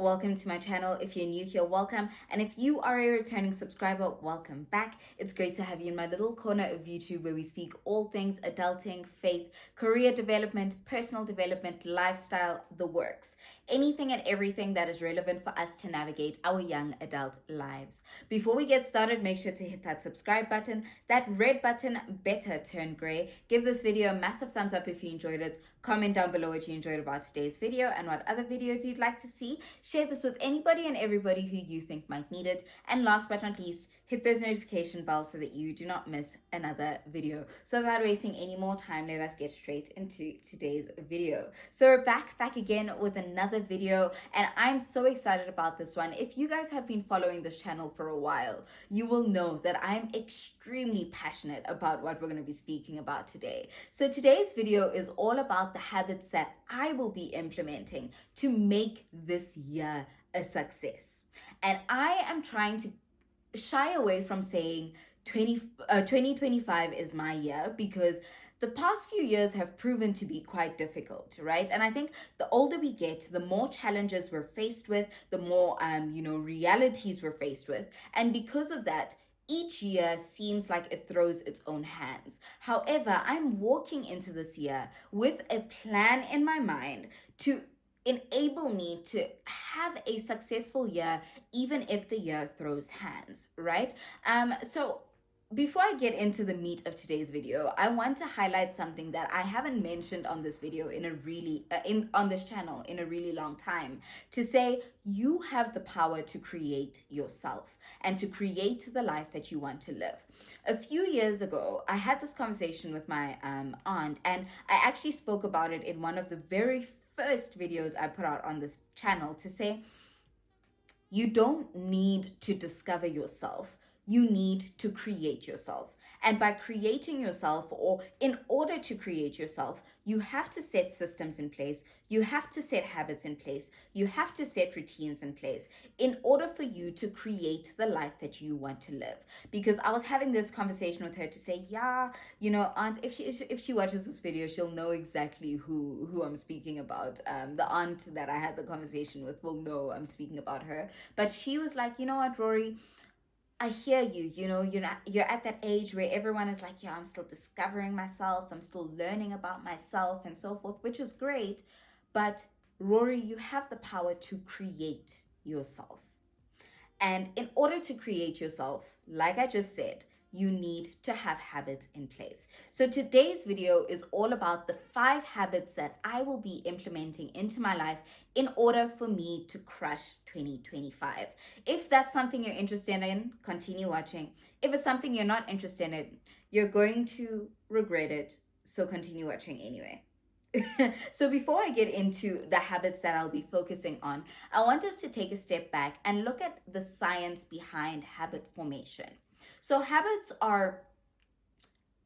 welcome to my channel. If you're new here, welcome. And if you are a returning subscriber, welcome back. It's great to have you in my little corner of YouTube where we speak all things adulting, faith, career development, personal development, lifestyle, the works. Anything and everything that is relevant for us to navigate our young adult lives. Before we get started, make sure to hit that subscribe button. That red button better turn gray. Give this video a massive thumbs up if you enjoyed it. Comment down below what you enjoyed about today's video and what other videos you'd like to see. Share this with anybody and everybody who you think might need it. And last but not least, hit those notification bells so that you do not miss another video. So without wasting any more time, let us get straight into today's video. So we're back again with another video, and I'm so excited about this one. If you guys have been following this channel for a while, you will know that I'm extremely passionate about what we're going to be speaking about today. So today's video is all about the habits that I will be implementing to make this year a success. And I am trying to shy away from saying 2025 is my year, because the past few years have proven to be quite difficult, right? And I think the older we get, the more challenges we're faced with, the more realities we're faced with. And because of that, each year seems like it throws its own hands. However, I'm walking into this year with a plan in my mind to enable me to have a successful year, even if the year throws hands, right? So before I get into the meat of today's video, I want to highlight something that I haven't mentioned on this video on this channel in a really long time. To say you have the power to create yourself and to create the life that you want to live. A few years ago, I had this conversation with my aunt, and I actually spoke about it in one of the very first videos I put out on this channel, to say you don't need to discover yourself. You need to create yourself. And by creating yourself, or in order to create yourself, you have to set systems in place. You have to set habits in place. You have to set routines in place in order for you to create the life that you want to live. Because I was having this conversation with her to say, yeah, aunt, if she watches this video, she'll know exactly who I'm speaking about. The aunt that I had the conversation with will know I'm speaking about her. But she was like, you know what, Rory, I hear you. You're at that age where everyone is like, yeah, I'm still discovering myself. I'm still learning about myself and so forth, which is great. But Rory, you have the power to create yourself. And in order to create yourself, like I just said, you need to have habits in place. So today's video is all about the 5 habits that I will be implementing into my life in order for me to crush 2025. If that's something you're interested in, continue watching. If it's something you're not interested in, you're going to regret it. So continue watching anyway. So before I get into the habits that I'll be focusing on, I want us to take a step back and look at the science behind habit formation. So habits are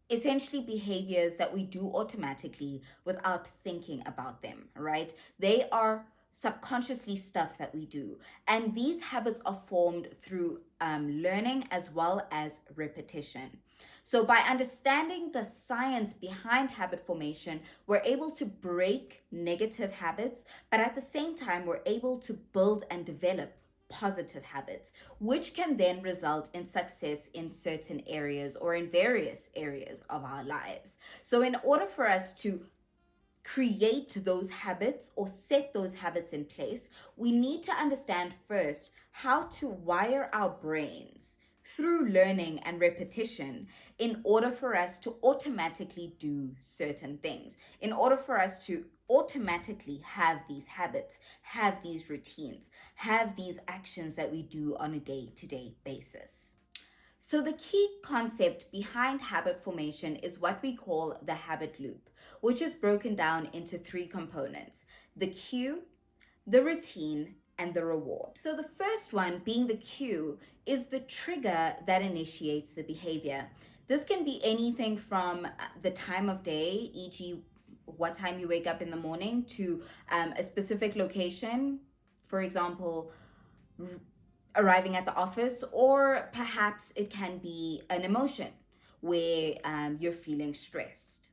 essentially behaviors that we do automatically without thinking about them, right? They are subconsciously stuff that we do. And these habits are formed through learning as well as repetition. So by understanding the science behind habit formation, we're able to break negative habits, but at the same time, we're able to build and develop positive habits, which can then result in success in certain areas or in various areas of our lives. So in order for us to create those habits or set those habits in place, we need to understand first how to wire our brains through learning and repetition in order for us to automatically do certain things, in order for us to automatically have these habits, have these routines, have these actions that we do on a day-to-day basis. So the key concept behind habit formation is what we call the habit loop, which is broken down into 3 components: the cue, the routine, and the reward. So the first one, being the cue, is the trigger that initiates the behavior. This can be anything from the time of day, e.g. what time you wake up in the morning, to a specific location, for example, arriving at the office, or perhaps it can be an emotion where you're feeling stressed.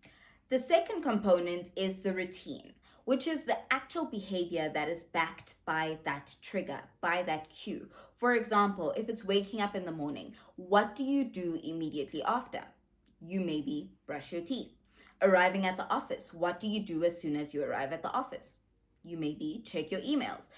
The second component is the routine, which is the actual behavior that is backed by that trigger, by that cue. For example, if it's waking up in the morning, what do you do immediately after? You maybe brush your teeth. Arriving at the office, what do you do as soon as you arrive at the office? You maybe check your emails.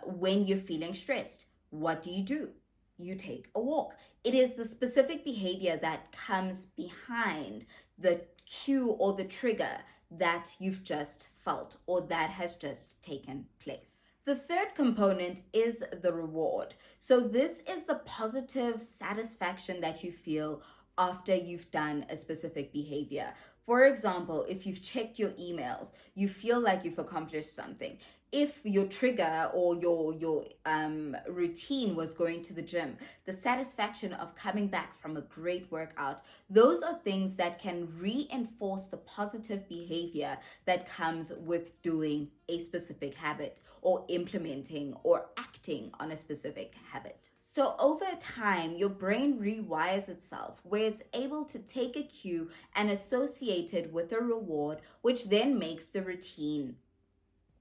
When you're feeling stressed, what do? You take a walk. It is the specific behavior that comes behind the cue or the trigger that you've just felt or that has just taken place. The third component is the reward. So, this is the positive satisfaction that you feel after you've done a specific behavior. For example, if you've checked your emails, you feel like you've accomplished something. If your trigger or your routine was going to the gym, the satisfaction of coming back from a great workout, those are things that can reinforce the positive behavior that comes with doing a specific habit or implementing or acting on a specific habit. So over time, your brain rewires itself where it's able to take a cue and associate it with a reward, which then makes the routine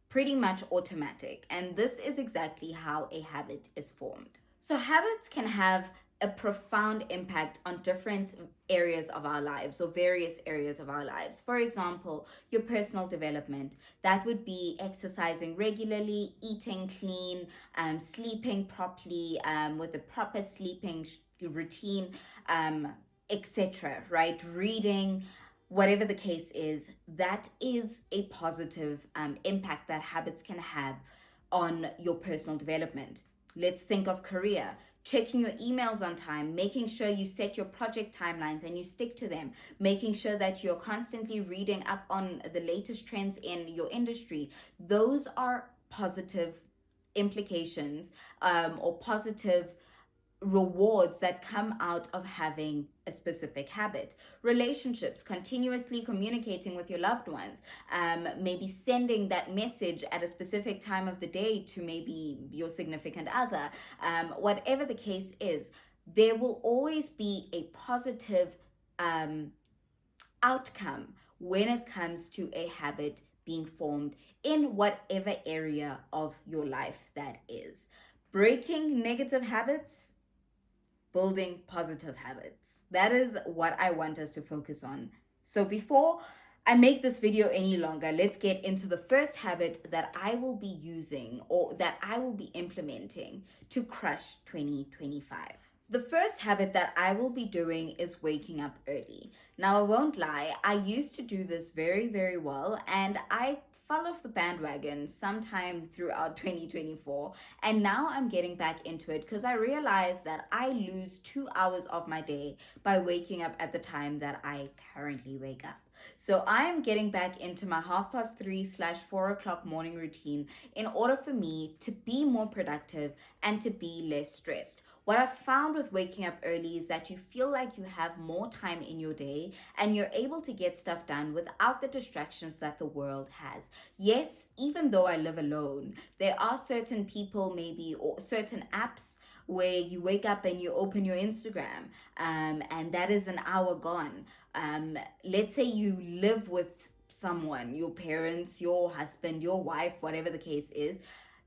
pretty much automatic. And this is exactly how a habit is formed. So habits can have a profound impact on different areas of our lives or various areas of our lives. For example, your personal development. That would be exercising regularly, eating clean, sleeping properly, with a proper sleeping routine, etc. Right? Reading, whatever the case is, that is a positive impact that habits can have on your personal development. Let's think of career. Checking your emails on time, making sure you set your project timelines and you stick to them, making sure that you're constantly reading up on the latest trends in your industry. Those are positive implications or positive rewards that come out of having a specific habit. Relationships, continuously communicating with your loved ones, maybe sending that message at a specific time of the day to maybe your significant other, whatever the case is, there will always be a positive outcome when it comes to a habit being formed in whatever area of your life that is. Breaking negative habits, building positive habits. That is what I want us to focus on. So before I make this video any longer, let's get into the first habit that I will be using or that I will be implementing to crush 2025. The first habit that I will be doing is waking up early. Now, I won't lie, I used to do this very, very well, and I fell off the bandwagon sometime throughout 2024, and now I'm getting back into it because I realized that I lose 2 hours of my day by waking up at the time that I currently wake up. So I am getting back into my 3:30/4 o'clock morning routine in order for me to be more productive and to be less stressed. What I've found with waking up early is that you feel like you have more time in your day and you're able to get stuff done without the distractions that the world has. Yes, even though I live alone, there are certain people maybe or certain apps where you wake up and you open your Instagram, and that is an hour gone. Let's say you live with someone, your parents, your husband, your wife, whatever the case is.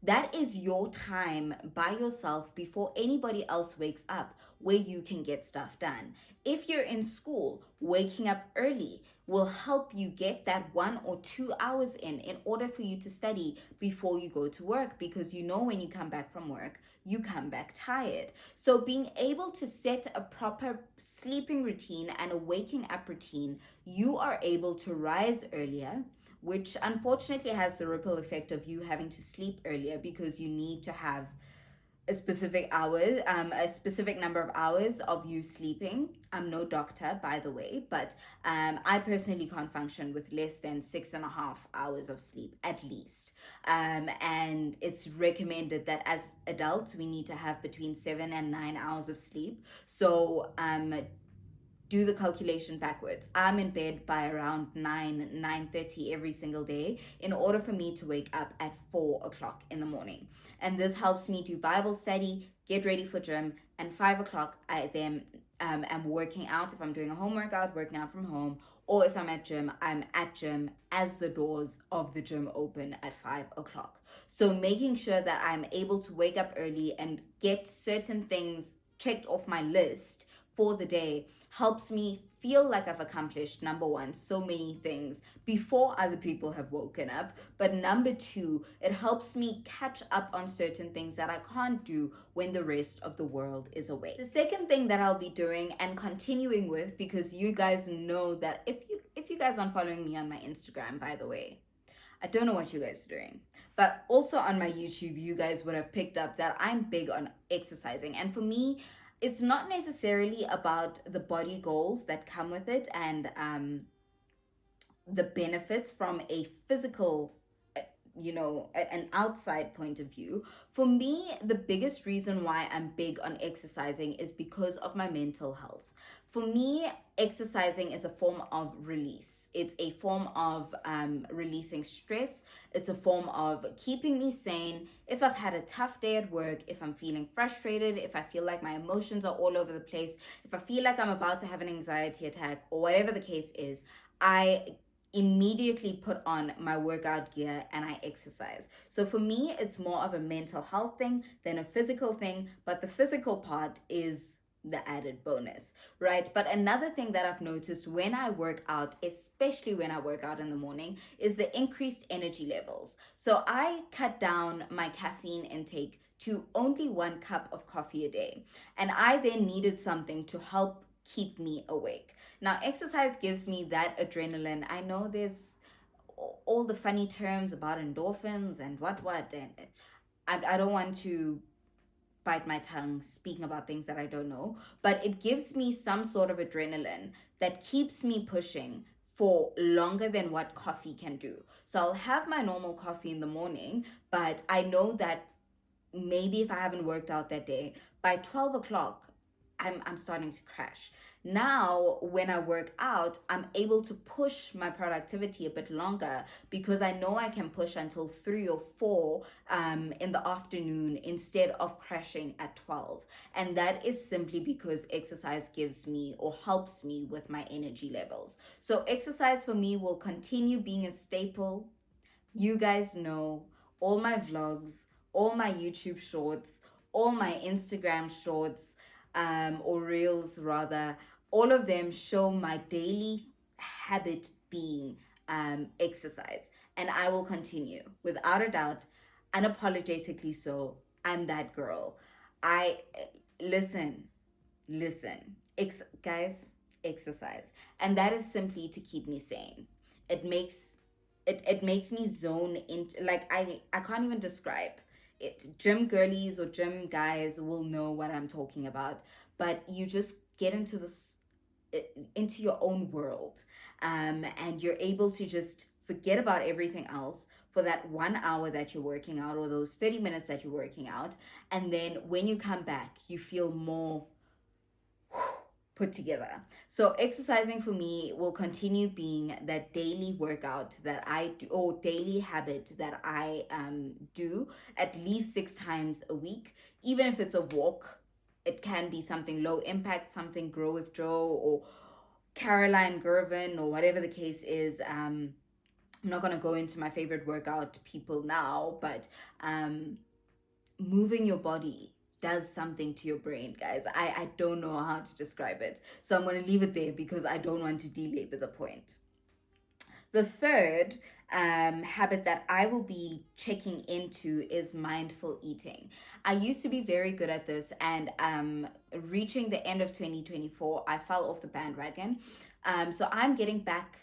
That is your time by yourself before anybody else wakes up where you can get stuff done. If you're in school, waking up early will help you get that 1 or 2 hours in order for you to study before you go to work, because you know when you come back from work, you come back tired. So being able to set a proper sleeping routine and a waking up routine, you are able to rise earlier, which unfortunately has the ripple effect of you having to sleep earlier because you need to have a specific number of hours of you sleeping. I'm no doctor, by the way, but I personally can't function with less than 6.5 hours of sleep at least. And it's recommended that as adults, we need to have between 7 and 9 hours of sleep. So do the calculation backwards. I'm in bed by around 9:30 every single day in order for me to wake up at 4 o'clock in the morning. And this helps me do Bible study, get ready for gym, and 5 o'clock I then am working out, if I'm doing a home workout, working out from home, or if I'm at gym, I'm at gym as the doors of the gym open at 5 o'clock. So making sure that I'm able to wake up early and get certain things checked off my list for the day helps me feel like I've accomplished, number one, so many things before other people have woken up. But number two, it helps me catch up on certain things that I can't do when the rest of the world is awake. The second thing that I'll be doing and continuing with, because you guys know that if you guys aren't following me on my Instagram, by the way, I don't know what you guys are doing. But also on my YouTube, you guys would have picked up that I'm big on exercising. And for me, it's not necessarily about the body goals that come with it and the benefits from a physical, an outside point of view. For me, the biggest reason why I'm big on exercising is because of my mental health. For me, exercising is a form of release. It's a form of releasing stress. It's a form of keeping me sane. If I've had a tough day at work, if I'm feeling frustrated, if I feel like my emotions are all over the place, if I feel like I'm about to have an anxiety attack, or whatever the case is, I immediately put on my workout gear and I exercise. So for me, it's more of a mental health thing than a physical thing, but the physical part is the added bonus, right? But another thing that I've noticed when I work out, especially when I work out in the morning, is the increased energy levels. So I cut down my caffeine intake to only 1 cup of coffee a day. And I then needed something to help keep me awake. Now, exercise gives me that adrenaline. I know there's all the funny terms about endorphins and what, and I don't want to bite my tongue speaking about things that I don't know, but it gives me some sort of adrenaline that keeps me pushing for longer than what coffee can do. So I'll have my normal coffee in the morning, but I know that maybe if I haven't worked out that day, by 12 o'clock, I'm starting to crash. Now, when I work out, I'm able to push my productivity a bit longer because I know I can push until 3 or 4 in the afternoon instead of crashing at 12. And that is simply because exercise gives me or helps me with my energy levels. So exercise for me will continue being a staple. You guys know all my vlogs, all my YouTube shorts, all my Instagram shorts, or reels rather, all of them show my daily habit being exercise. And I will continue without a doubt, unapologetically so. I'm that girl. I listen, guys, exercise. And that is simply to keep me sane. It makes it makes me zone into, like, I can't even describe it. Gym girlies or gym guys will know what I'm talking about, but you just get into this into your own world, and you're able to just forget about everything else for that 1 hour that you're working out, or those 30 minutes that you're working out. And then when you come back, you feel more put together. So exercising for me will continue being that daily workout that I do, or daily habit that I do at least 6 times a week. Even if it's a walk, it can be something low impact, something Grow with Joe or Caroline Gervin or whatever the case is. I'm not going to go into my favorite workout people now, but moving your body does something to your brain, guys. I don't know how to describe it. So I'm going to leave it there because I don't want to belabor the point. The third habit that I will be checking into is mindful eating. I used to be very good at this, and reaching the end of 2024, I fell off the bandwagon. So I'm getting back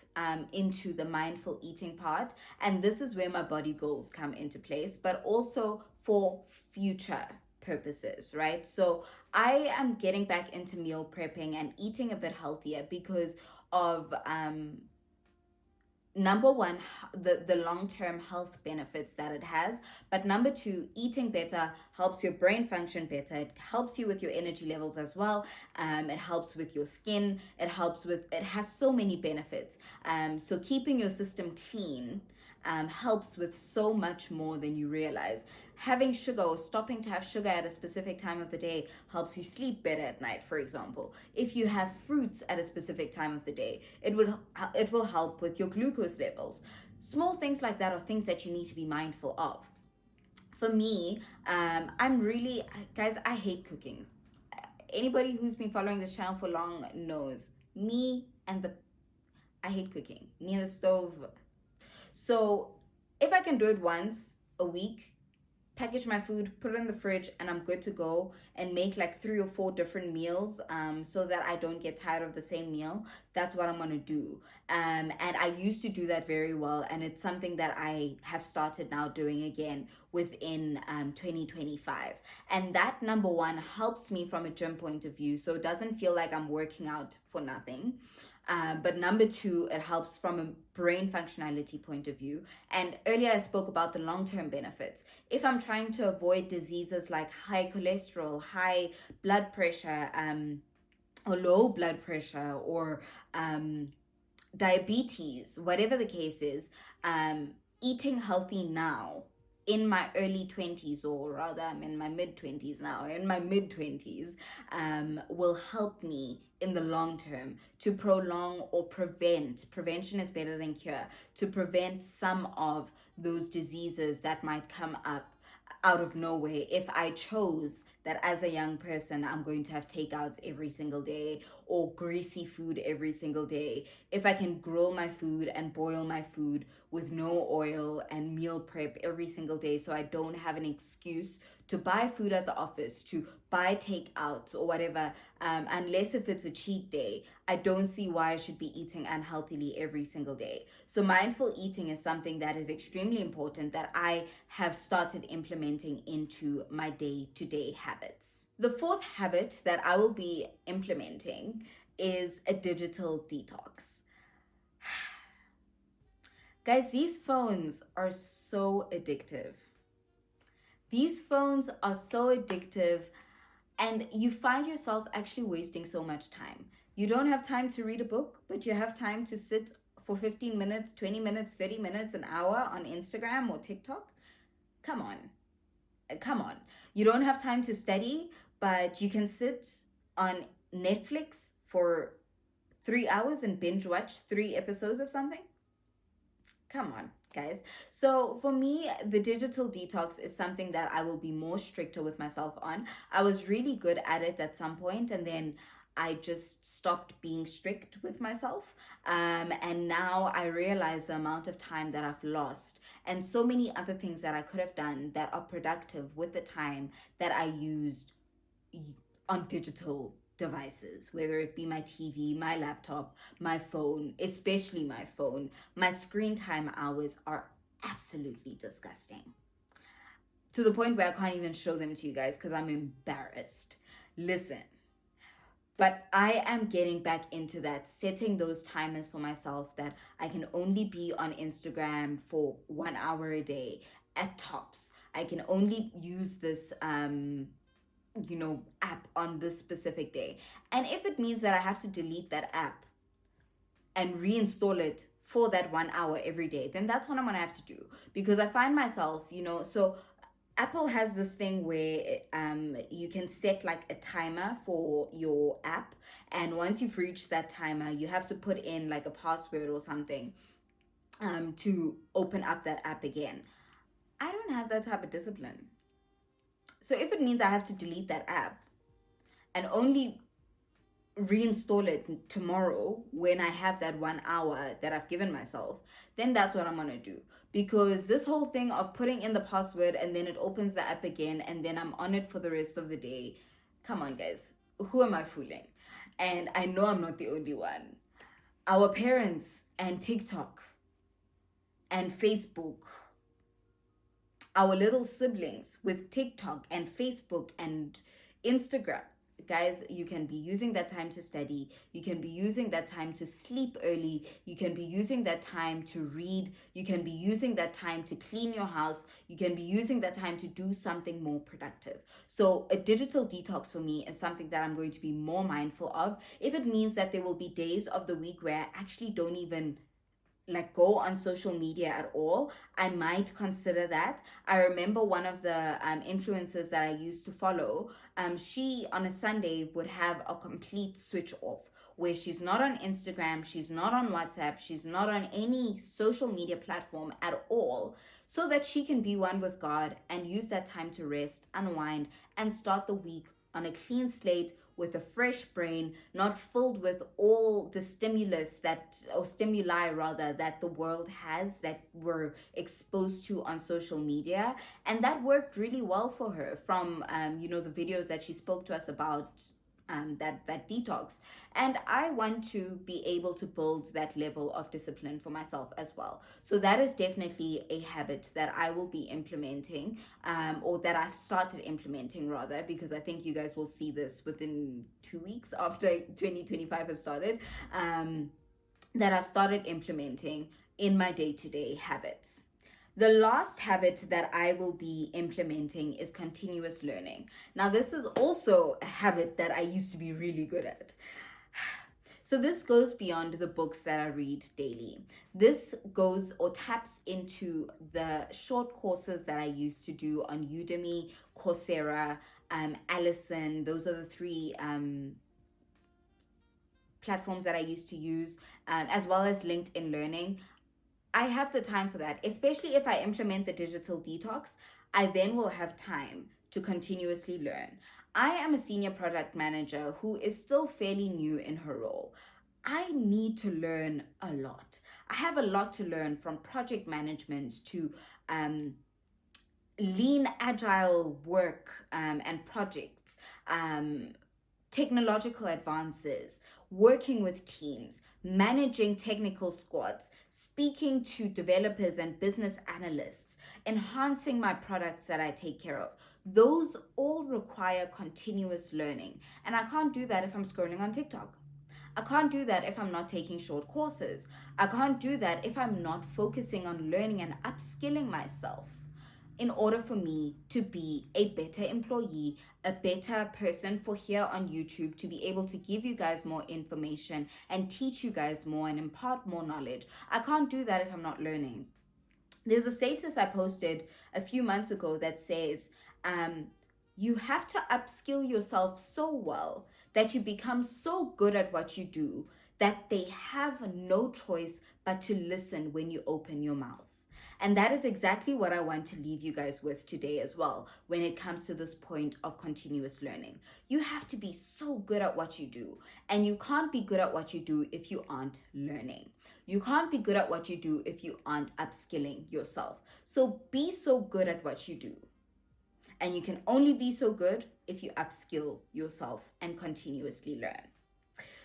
into the mindful eating part, and this is where my body goals come into place, but also for future purposes, right? So I am getting back into meal prepping and eating a bit healthier because of number one, the long-term health benefits that it has, but number two, eating better helps your brain function better. It helps you with your energy levels as well. It helps with your skin. It has so many benefits. So keeping your system clean helps with so much more than you realize. having sugar or stopping to have sugar at a specific time of the day helps you sleep better at night, for example. If you have fruits at a specific time of the day, it will help with your glucose levels. Small things like that are things that you need to be mindful of. For me, I'm really, guys, I hate cooking. Anybody who's been following this channel for long knows me and the I hate cooking. Me and the stove. So if I can do it once a week, package my food, put it in the fridge, and I'm good to go, and make like 3 or 4 different meals, so that I don't get tired of the same meal. That's what I'm gonna do. And I used to do that very well, and it's something that I have started now doing again within 2025. And that, number one, helps me from a gym point of view, so it doesn't feel like I'm working out for nothing. But number two, it helps from a brain functionality point of view. And earlier I spoke about the long-term benefits. If I'm trying to avoid diseases like high cholesterol, high blood pressure, or low blood pressure, or diabetes, whatever the case is, eating healthy now in my early 20s, or rather I'm in my mid 20s now, in my mid 20s, will help me in the long term to prolong or prevent. Prevention is better than cure. To prevent some of those diseases that might come up out of nowhere if I chose that as a young person I'm going to have takeouts every single day or greasy food every single day. If I can grill my food and boil my food with no oil and meal prep every single day, so I don't have an excuse to buy food at the office, to buy takeouts or whatever, unless if it's a cheat day, I don't see why I should be eating unhealthily every single day. So mindful eating is something that is extremely important that I have started implementing into my day-to-day habits. The fourth habit that I will be implementing is a digital detox. Guys, these phones are so addictive. These phones are so addictive, and you find yourself actually wasting so much time. You don't have time to read a book, but you have time to sit for 15 minutes, 20 minutes, 30 minutes, an hour on Instagram or TikTok. Come on. Come on. You don't have time to study, but you can sit on Netflix for 3 hours and binge watch 3 episodes of something. Come on, guys. So for me, the digital detox is something that I will be more stricter with myself on. I was really good at it at some point, and then I just stopped being strict with myself. And now I realize the amount of time that I've lost and so many other things that I could have done that are productive with the time that I used on digital devices, whether it be my TV, my laptop, my phone, especially my phone. My screen time hours are absolutely disgusting, to the point where I can't even show them to you guys because I'm embarrassed. Listen, but I am getting back into that, setting those timers for myself that I can only be on Instagram for 1 hour a day at tops. I can only use this app on this specific day. And if it means that I have to delete that app and reinstall it for that 1 hour every day, then that's what I'm gonna have to do. Because I find myself, so Apple has this thing where you can set like a timer for your app, and once you've reached that timer, you have to put in like a password or something to open up that app again. I don't have that type of discipline. So if it means I have to delete that app and only reinstall it tomorrow when I have that 1 hour that I've given myself, then that's what I'm gonna do. Because this whole thing of putting in the password and then it opens the app again and then I'm on it for the rest of the day, come on guys, who am I fooling? And I know I'm not the only one. Our parents and TikTok and Facebook, our little siblings with TikTok and Facebook and Instagram. Guys, you can be using that time to study. You can be using that time to sleep early. You can be using that time to read. You can be using that time to clean your house. You can be using that time to do something more productive. So a digital detox for me is something that I'm going to be more mindful of. If it means that there will be days of the week where I actually don't even like go on social media at all, I might consider that. I remember one of the influencers that I used to follow, she on a Sunday would have a complete switch off where she's not on Instagram, she's not on WhatsApp, she's not on any social media platform at all, so that she can be one with God and use that time to rest, unwind, and start the week on a clean slate with a fresh brain, not filled with all the stimulus that, or stimuli rather, that the world has, that we're exposed to on social media. And that worked really well for her from, the videos that she spoke to us about, that detox. And I want to be able to build that level of discipline for myself as well. So that is definitely a habit that I will be implementing, or that I've started implementing rather, because I think you guys will see this within 2 weeks after 2025 has started, that I've started implementing in my day-to-day habits. The last habit that I will be implementing is continuous learning. Now, this is also a habit that I used to be really good at. So this goes beyond the books that I read daily. This goes or taps into the short courses that I used to do on Udemy, Coursera, Allison. Those are the three platforms that I used to use, as well as LinkedIn Learning. I have the time for that, especially if I implement the digital detox. I then will have time to continuously learn. I am a senior product manager who is still fairly new in her role. I need to learn a lot. I have a lot to learn, from project management to lean agile work and projects, technological advances, working with teams, managing technical squads, speaking to developers and business analysts, enhancing my products that I take care of. Those all require continuous learning. And I can't do that if I'm scrolling on TikTok. I can't do that if I'm not taking short courses. I can't do that if I'm not focusing on learning and upskilling myself in order for me to be a better employee, a better person for here on YouTube, to be able to give you guys more information and teach you guys more and impart more knowledge. I can't do that if I'm not learning. There's a status I posted a few months ago that says, you have to upskill yourself so well that you become so good at what you do that they have no choice but to listen when you open your mouth. And that is exactly what I want to leave you guys with today as well, when it comes to this point of continuous learning. You have to be so good at what you do, and you can't be good at what you do if you aren't learning. You can't be good at what you do if you aren't upskilling yourself. So be so good at what you do. And you can only be so good if you upskill yourself and continuously learn.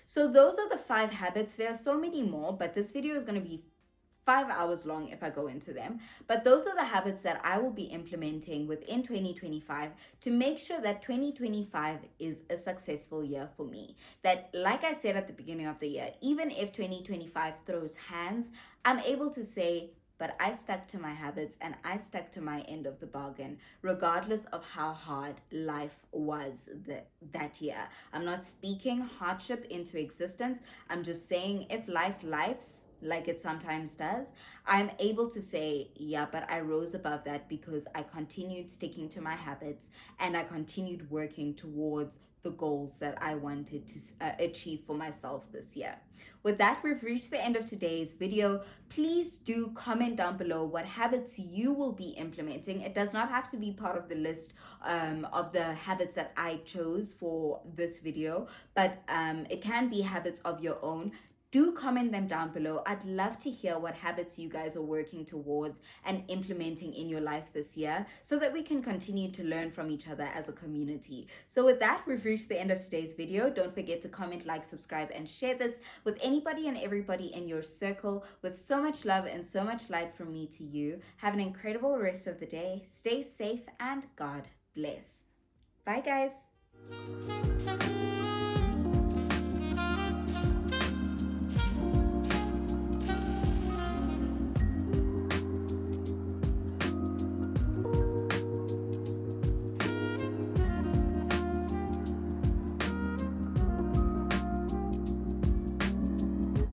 So those are the 5 habits. There are so many more, but this video is going to be 5 hours long if I go into them. But those are the habits that I will be implementing within 2025 to make sure that 2025 is a successful year for me. That, like I said at the beginning of the year, even if 2025 throws hands, I'm able to say, but I stuck to my habits and I stuck to my end of the bargain, regardless of how hard life was that year. I'm not speaking hardship into existence. I'm just saying, if life lifes like it sometimes does, I'm able to say, yeah, but I rose above that because I continued sticking to my habits and I continued working towards the goals that I wanted to achieve for myself this year. With that, we've reached the end of today's video. Please do comment down below what habits you will be implementing. It does not have to be part of the list of the habits that I chose for this video, but it can be habits of your own. Do comment them down below. I'd love to hear what habits you guys are working towards and implementing in your life this year, so that we can continue to learn from each other as a community. So with that, we've reached the end of today's video. Don't forget to comment, like, subscribe, and share this with anybody and everybody in your circle. With so much love and so much light from me to you. Have an incredible rest of the day. Stay safe and God bless. Bye, guys.